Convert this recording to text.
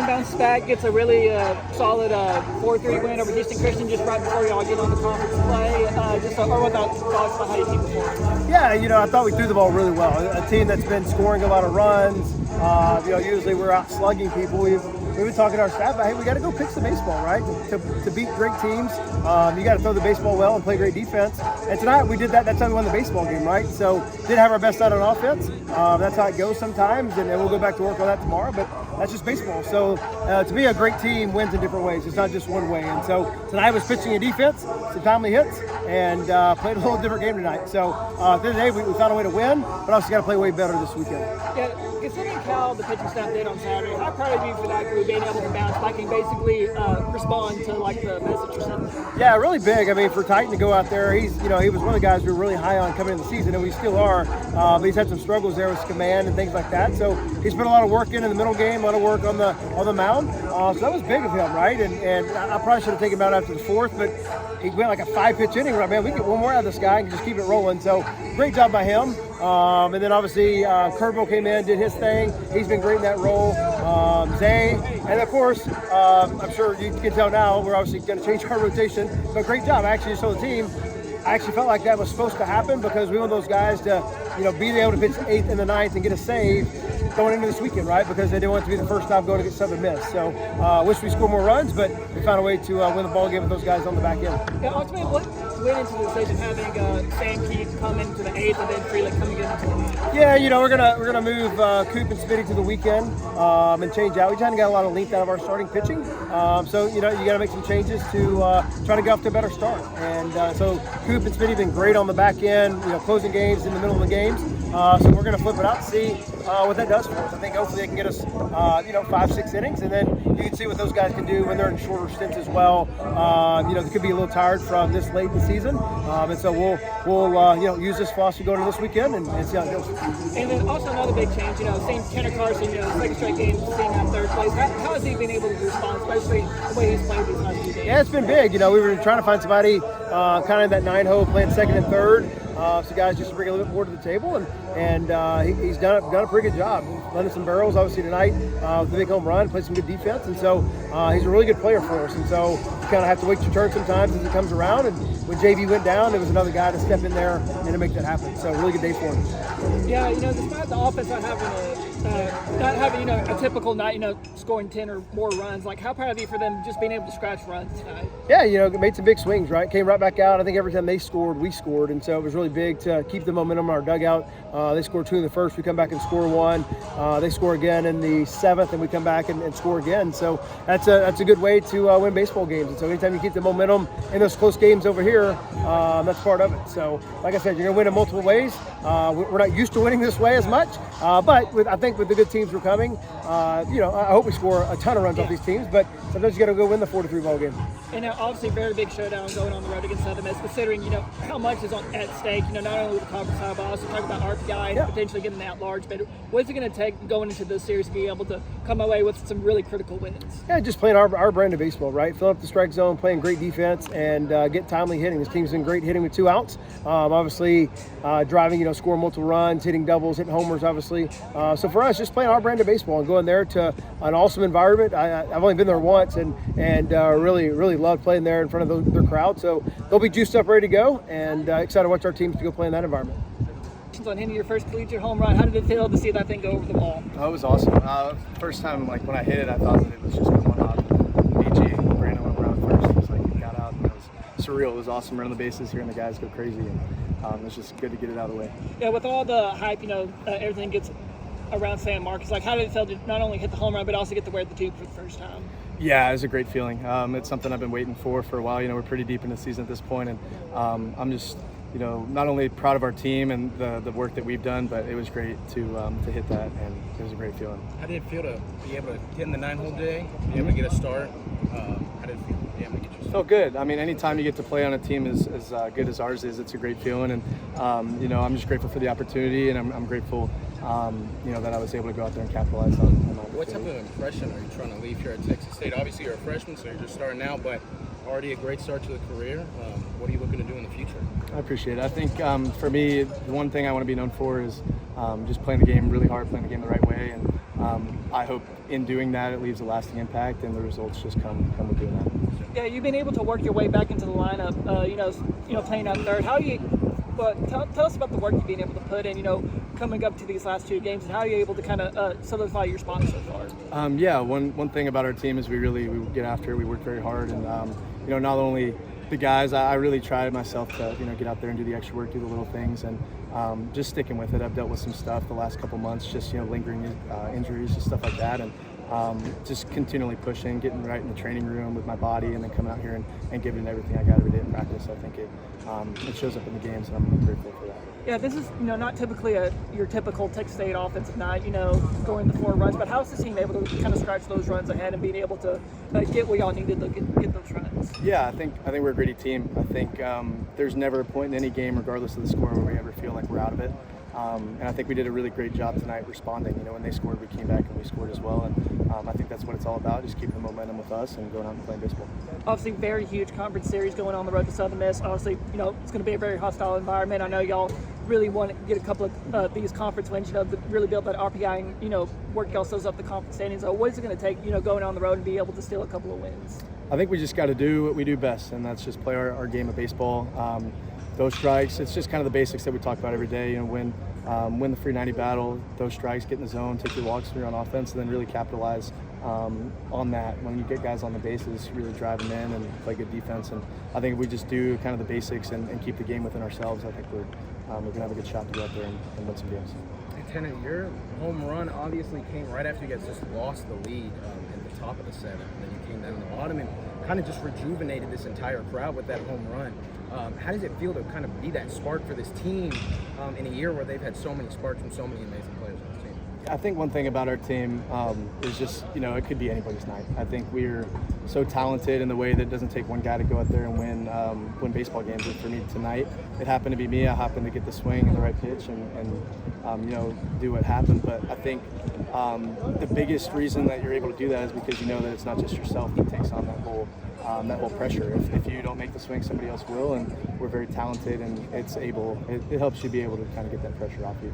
bounces back, gets a really solid 4-3 win over Houston Christian just right before y'all get on the conference play. Or what thoughts about how you team performed? Yeah, I thought we threw the ball really well. A team that's been scoring a lot of runs. Usually we're out slugging people. We've been talking to our staff about, hey, we got to go pitch the baseball, right? To beat great teams, you got to throw the baseball well and play great defense. And tonight we did that. That's how we won the baseball game, right? So did have our best night on offense. That's how it goes sometimes, and we'll go back to work on that tomorrow. But that's just baseball. So to me, a great team wins in different ways. It's not just one way. And so tonight was pitching and defense, some timely hits, and played a little different game tonight. So at the end of the day, we found a way to win, but also got to play way better this weekend. Yeah, considering how the pitching staff did on Saturday, how proud of you for that group being able to bounce back and basically respond to like the message you're sending? Yeah, really big. I mean, for Titan to go out there, he was one of the guys we were really high on coming into the season, and we still are. But he's had some struggles there with command and things like that. So he's put a lot of work in the middle game, a lot of work on the mound. So that was big of him, right? And I probably should have taken him out after the fourth, but he went like a 5-pitch inning. Right, man, we get one more out of this guy and just keep it rolling. So great job by him. And then obviously Kerbo came in, did his thing. He's been great in that role. Zay, and of course, I'm sure you can tell now, we're obviously going to change our rotation. But great job. I actually told the team, I actually felt like that was supposed to happen because we want those guys to, be able to pitch the 8th and the 9th and get a save going into this weekend, right? Because they didn't want it to be the first time going to get Southern Miss. So wish we scored more runs, but we found a way to win the ball game with those guys on the back end. Yeah, ultimately, what went into the decision having Sam Keith come into the 8th and then Freeland coming into the 9th? Yeah, we're gonna move Coop and Smitty to the weekend and change out. We just haven't got a lot of length out of our starting pitching, so you got to make some changes to try to get off to a better start. And so Coop and Smitty have been great on the back end, closing games in the middle of the games. So we're gonna flip it out and see what that does for us. I think hopefully they can get us 5-6 innings, and then you can see what those guys can do when they're in shorter stints as well. They could be a little tired from this late in the season, and so we'll use this philosophy going into this weekend and see how it goes. And then also another big change, seeing Tanner Carson, second straight game, seeing that third place. How has he been able to respond, especially the way he's played these last few games? Yeah, it's been big. We were trying to find somebody kind of that 9-hole playing second and third. So guys just to bring a little bit more to the table, and he's done a pretty good job. Landed some barrels, obviously tonight with the big home run, played some good defense, and so he's a really good player for us. And so you kind of have to wait your turn sometimes as it comes around. And when JV went down, there was another guy to step in there and to make that happen. So really good day for him. Yeah, despite the offense not having a typical night, scoring 10 or more runs, like how proud of you for them just being able to scratch runs tonight? Yeah, made some big swings, right? Came right back out. I think every time they scored, we scored, and so it was really big to keep the momentum in our dugout. They scored 2 in the first. We come back and score 1. They score again in the 7th, and we come back and score again. So that's a good way to win baseball games. And so anytime you keep the momentum in those close games over here, that's part of it. So like I said, you're going to win in multiple ways. We're not used to winning this way as much, but I think with the good teams we're coming, I hope we score a ton of runs off these teams. But sometimes you got to go win the 4-3 ball game. And obviously, very big showdown going on the road against Southern Miss, considering how much is at stake. Not only with the conference side, but also talking about RPI and potentially getting that large. But what's it going to take going into this series to be able to come away with some really critical wins? Yeah, just playing our brand of baseball, right? Filling up the strike zone, playing great defense, and get timely hitting. This team's been great hitting with 2 outs. Obviously, driving, scoring multiple runs, hitting doubles, hitting homers, obviously. So for us, just playing our brand of baseball and going there to an awesome environment. I've only been there once, and really loved playing there in front of their crowd. So they'll be juiced up, ready to go, and excited to watch our teams to go play in that environment. On hitting your first collegiate home run, how did it feel to see that thing go over the wall? Oh, it was awesome. First time, when I hit it, I thought that it was just going off. BG, Brandon went around first. It was like it got out, and it was surreal. It was awesome running the bases, hearing the guys go crazy, and it was just good to get it out of the way. Yeah, with all the hype, everything gets around San Marcos. Like, how did it feel to not only hit the home run, but also get to wear the tube for the first time? Yeah, it was a great feeling. It's something I've been waiting for a while. We're pretty deep in the season at this point, and I'm just, not only proud of our team and the work that we've done, but it was great to hit that, and it was a great feeling. How did it feel to be able to get in the 9-hole day, be able to get a start? How did it feel to be able to get your start? Felt good. I mean, anytime you get to play on a team as good as ours is, it's a great feeling, and I'm just grateful for the opportunity, and I'm grateful that I was able to go out there and capitalize on that. What type of impression are you trying to leave here at Texas State? Obviously, you're a freshman, so you're just starting out, but already a great start to the career. What are you looking to do in the future? I appreciate it. I think for me, the one thing I want to be known for is just playing the game really hard, playing the game the right way, and I hope in doing that it leaves a lasting impact, and the results just come with doing that. Yeah, you've been able to work your way back into the lineup. Playing out third. Tell us about the work you've been able to put in. Coming up to these last 2 games, and how are you able to kind of solidify your spot so far? One thing about our team is we get after it. We work very hard, and not only the guys, I really try myself to get out there and do the extra work, do the little things, and just sticking with it. I've dealt with some stuff the last couple months, just lingering injuries and stuff like that, and just continually pushing, getting right in the training room with my body, and then coming out here and giving it everything I got every day in practice. I think it shows up in the games, and I'm grateful for that. Yeah, this is not typically your typical Texas State offensive night, scoring the 4 runs, but how is this team able to kind of scratch those runs ahead and being able to get what y'all needed to get those runs? Yeah, I think we're a gritty team. I think there's never a point in any game, regardless of the score, where we ever feel like we're out of it. And I think we did a really great job tonight responding. When they scored, we came back and we scored as well. And I think that's what it's all about, just keeping the momentum with us and going out and playing baseball. Obviously, very huge conference series going on the road to Southern Miss. Obviously, it's going to be a very hostile environment. I know y'all really want to get a couple of these conference wins, to really build that RPI and, work yourselves up the conference standings. So what is it going to take, going on the road and be able to steal a couple of wins? I think we just got to do what we do best, and that's just play our game of baseball. Those strikes, it's just kind of the basics that we talk about every day. Win the free 90 battle, those strikes, get in the zone, take your walks when you're on offense, and then really capitalize on that. When you get guys on the bases, really drive them in and play good defense. And I think if we just do kind of the basics and keep the game within ourselves, I think we're going to have a good shot to go out there and win some games. Tanner, your home run obviously came right after you guys just lost the lead in the top of the 7th, and then you came down the bottom and kind of just rejuvenated this entire crowd with that home run. How does it feel to kind of be that spark for this team in a year where they've had so many sparks from so many amazing players on this team? I think one thing about our team is just, it could be anybody's night. I think we're so talented in the way that it doesn't take one guy to go out there and win baseball games. And for me tonight, it happened to be me. I happened to get the swing and the right pitch and do what happened. But I think the biggest reason that you're able to do that is because you know that it's not just yourself that takes on that whole pressure. If you don't make the swing, somebody else will, and we're very talented, and it helps you be able to kind of get that pressure off you.